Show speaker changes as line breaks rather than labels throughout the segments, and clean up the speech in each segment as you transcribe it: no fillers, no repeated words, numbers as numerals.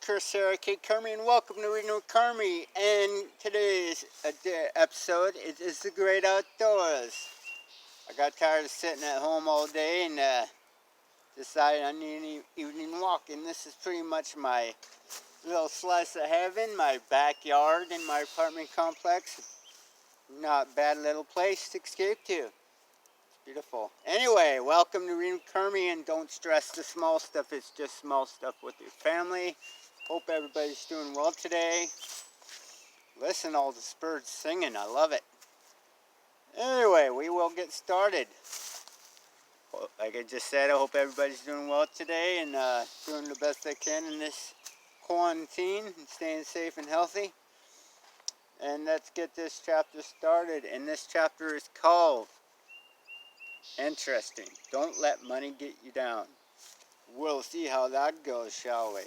Chris here, Kermie, and welcome to Reading with Kermie. And today's episode is the great outdoors. I got tired of sitting at home all day and decided I need an evening walk. And this is pretty much my little slice of heaven, my backyard in my apartment complex. Not a bad little place to escape to. Beautiful. Anyway, welcome to Reading with Kermie, and don't stress the small stuff. It's just small stuff with your family. Hope everybody's doing well today. Listen to all the birds singing. I love it. Anyway, we will get started. Like I just said, I hope everybody's doing well today and doing the best they can in this quarantine and staying safe and healthy. And let's get this chapter started. And this chapter is called Interesting. Don't let money get you down. We'll see how that goes, shall we?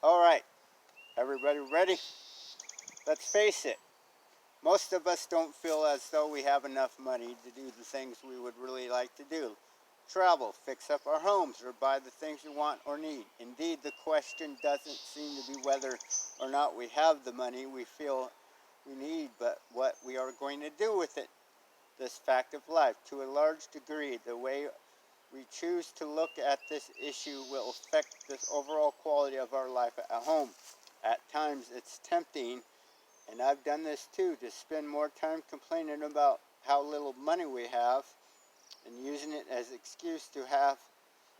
Alright, everybody ready? Let's face it, most of us don't feel as though we have enough money to do the things we would really like to do. Travel, fix up our homes, or buy the things we want or need. Indeed, the question doesn't seem to be whether or not we have the money we feel we need, but what we are going to do with it. This fact of life, to a large degree, the way we choose to look at this issue will affect the overall quality of our life at home. At times it's tempting, and I've done this too, to spend more time complaining about how little money we have and using it as an excuse to have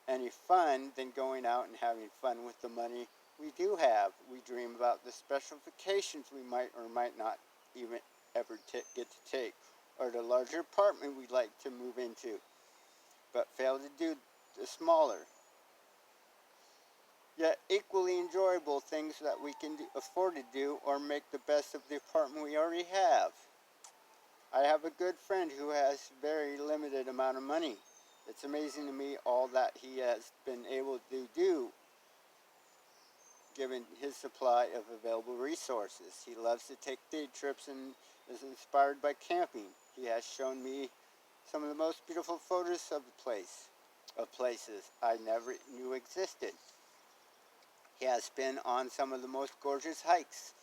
any fun than going out and having fun with the money we do have. We dream about the special vacations we might or might not even ever get to take, or the larger apartment we'd like to move into, but fail to do the smaller, yet equally enjoyable things that we can afford to do, or make the best of the apartment we already have. I have a good friend who has very limited amount of money. It's amazing to me all that he has been able to do given his supply of available resources. He loves to take day trips and is inspired by camping. He has shown me some of the most beautiful photos of places I never knew existed. He has been on some of the most gorgeous hikes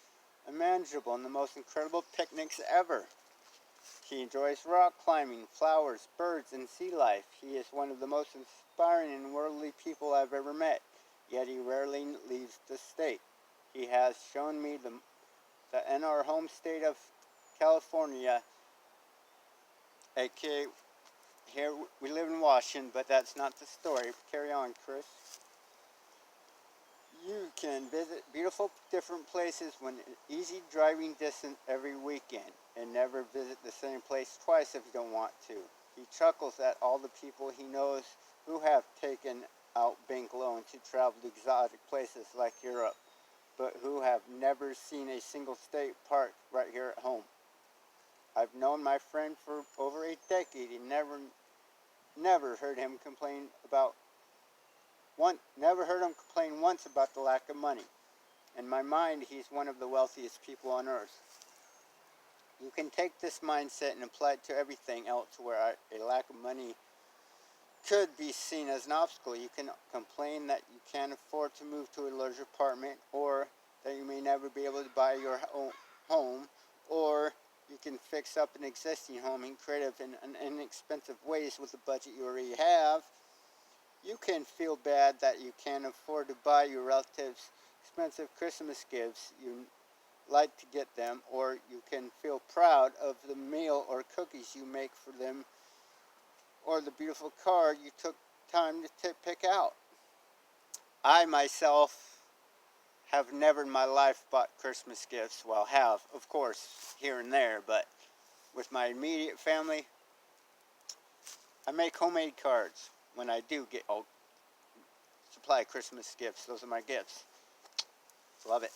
imaginable and the most incredible picnics ever. He enjoys rock climbing, flowers, birds, and sea life. He is one of the most inspiring and worldly people I've ever met, yet he rarely leaves the state. He has shown me that in our home state of California, aka here we live in Washington, but that's not the story. Carry on, Chris. You can visit beautiful different places when easy driving distance every weekend, and never visit the same place twice if you don't want to. He chuckles at all the people he knows who have taken out bank loans to travel to exotic places like Europe, but who have never seen a single state park right here at home. I've known my friend for over a decade and never heard him complain once about the lack of money. In my mind, he's one of the wealthiest people on earth. You can take this mindset and apply it to everything else where a lack of money could be seen as an obstacle. You can complain that you can't afford to move to a larger apartment, or that you may never be able to buy your own home, or you can fix up an existing home in creative and inexpensive ways with the budget you already have. You can feel bad that you can't afford to buy your relatives expensive Christmas gifts you like to get them, or you can feel proud of the meal or cookies you make for them, or the beautiful car you took time to pick out. I myself have never in my life bought Christmas gifts. Well, have, of course, here and there, but with my immediate family, I make homemade cards. When I do supply Christmas gifts, those are my gifts. Love it.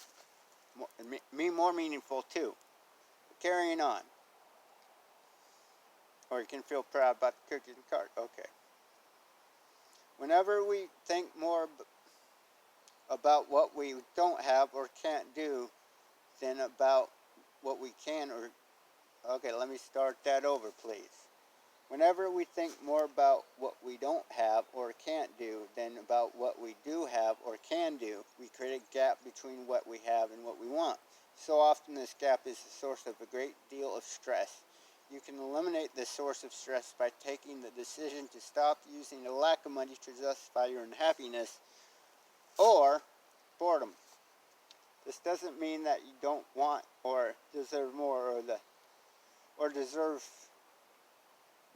More meaningful too. Carrying on. Or you can feel proud about the cookies and card. Okay. Whenever we think more about what we don't have or can't do than about what we can or... Okay, let me start that over, please. Whenever we think more about what we don't have or can't do than about what we do have or can can do. We create a gap between what we have and what we want. So often this gap is the source of a great deal of stress. You can eliminate this source of stress by taking the decision to stop using the lack of money to justify your unhappiness or boredom. This doesn't mean that you don't want or deserve more, or deserve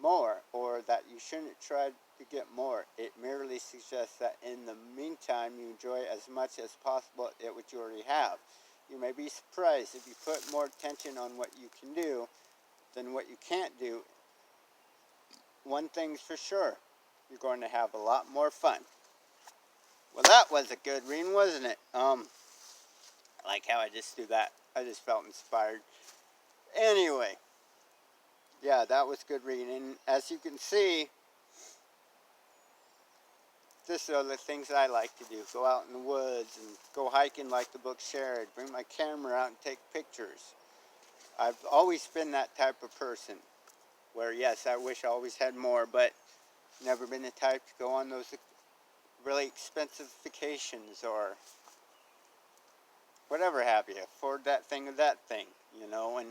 more, or that you shouldn't try to get more. It merely suggests that in the meantime you enjoy as much as possible at what you already have. You may be surprised if you put more attention on what you can do than what you can't do. One thing's for sure, you're going to have a lot more fun. Well, that was a good reading, wasn't it? I like how I just do that. I just felt inspired. Anyway, yeah, that was good reading. And as you can see, this are the things I like to do. Go out in the woods and go hiking like the book shared. Bring my camera out and take pictures. I've always been that type of person where, yes, I wish I always had more, but never been the type to go on those really expensive vacations or whatever have you, afford that thing or that thing, you know, and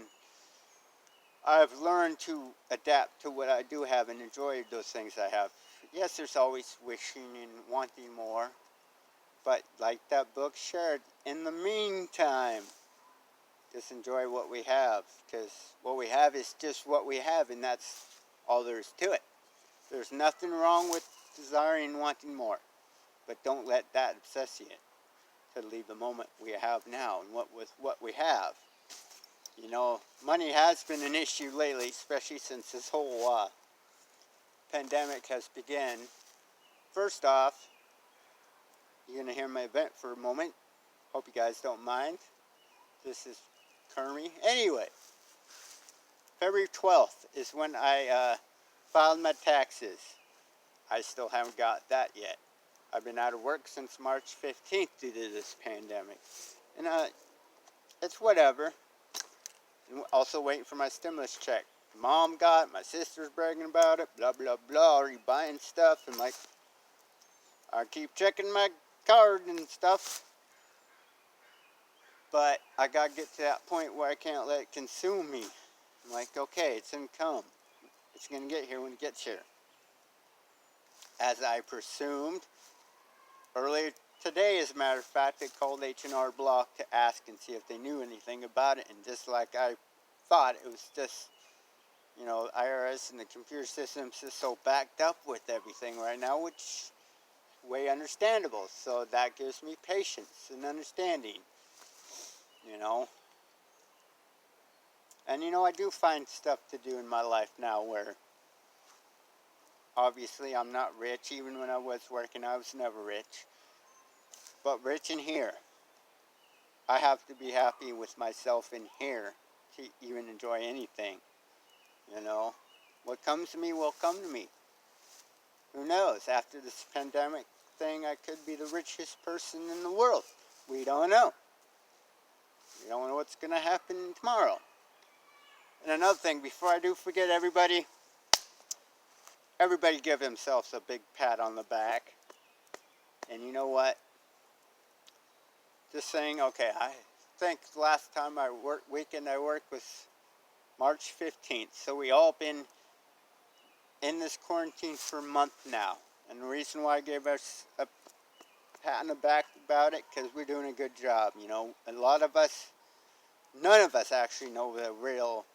I've learned to adapt to what I do have and enjoy those things I have. Yes, there's always wishing and wanting more, but like that book shared, in the meantime, just enjoy what we have, because what we have is just what we have, and that's all there is to it. There's nothing wrong with desiring and wanting more, but don't let that obsess you to leave the moment we have now and what we have. You know, money has been an issue lately, especially since this whole pandemic has begun. First off, you're going to hear my vent for a moment. Hope you guys don't mind. This is Kermie. Anyway, February 12th is when I filed my taxes. I still haven't got that yet. I've been out of work since March 15th due to this pandemic. And it's whatever. And also waiting for my stimulus check. Mom got it, my sister's bragging about it, blah, blah, blah, already buying stuff. And like, I keep checking my card and stuff. But I got to get to that point where I can't let it consume me. I'm like, okay, it's income. It's going to get here when it gets here. As I presumed, earlier today, as a matter of fact, I called H&R Block to ask and see if they knew anything about it. And just like I thought, it was just, you know, IRS and the computer system's just so backed up with everything right now, which is way understandable. So that gives me patience and understanding, you know. And, you know, I do find stuff to do in my life now where obviously I'm not rich. Even when I was working, I was never rich. But rich in here. I have to be happy with myself in here to even enjoy anything, you know. What comes to me will come to me. Who knows? After this pandemic thing, I could be the richest person in the world. We don't know. We don't know what's going to happen tomorrow. And another thing, before I do forget, everybody give themselves a big pat on the back. And you know what? Just saying, okay, I think the last time I worked was March 15th. So we all been in this quarantine for a month now. And the reason why I gave us a pat on the back about it, because we're doing a good job, you know. A lot of us, none of us actually know the real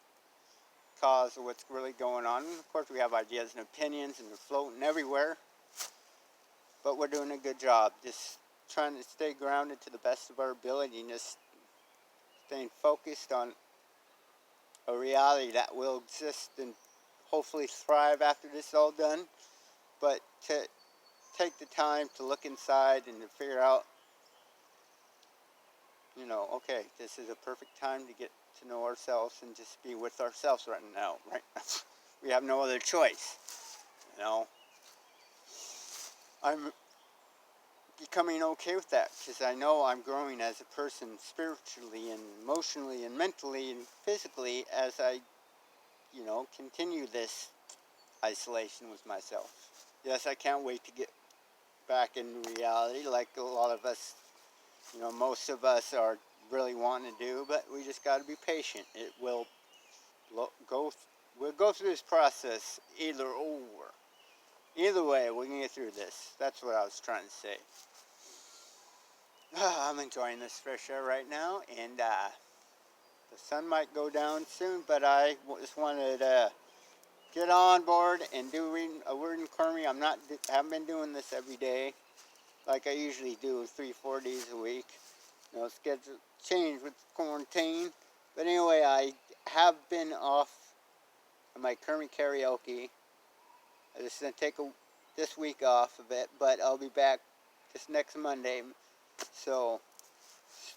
cause of what's really going on. And of course, we have ideas and opinions, and they're floating everywhere. But we're doing a good job, just trying to stay grounded to the best of our ability, and just staying focused on a reality that will exist and hopefully thrive after this is all done. But to take the time to look inside and to figure out, you know, okay, this is a perfect time to get to know ourselves and just be with ourselves right now, right? We have no other choice, you know. I'm becoming okay with that, because I know I'm growing as a person spiritually and emotionally and mentally and physically as I, you know, continue this isolation with myself. Yes, I can't wait to get back in reality, like a lot of us, most of us are really wanting to do, but we just got to be patient. It will go. We'll go through this process either or. Either way, we can get through this. That's what I was trying to say. I'm enjoying this fresh air right now, and the sun might go down soon, but I just wanted to get on board and do a word in Kermie. Haven't been doing this every day like I usually do, 3-4 days a week. Schedule changed with quarantine, but anyway, I have been off my Kermie karaoke. I'm just gonna take this week off of it, but I'll be back this next Monday. So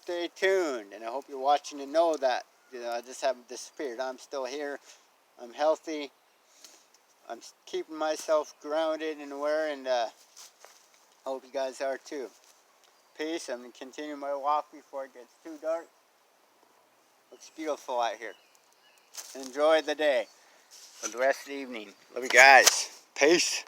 stay tuned, and I hope you're watching to know that I just haven't disappeared. I'm still here. I'm healthy. I'm keeping myself grounded and aware, and I hope you guys are too. Peace. I'm going to continue my walk before it gets too dark. Looks beautiful out here. Enjoy the day or the rest of the evening. Love you guys. Peace.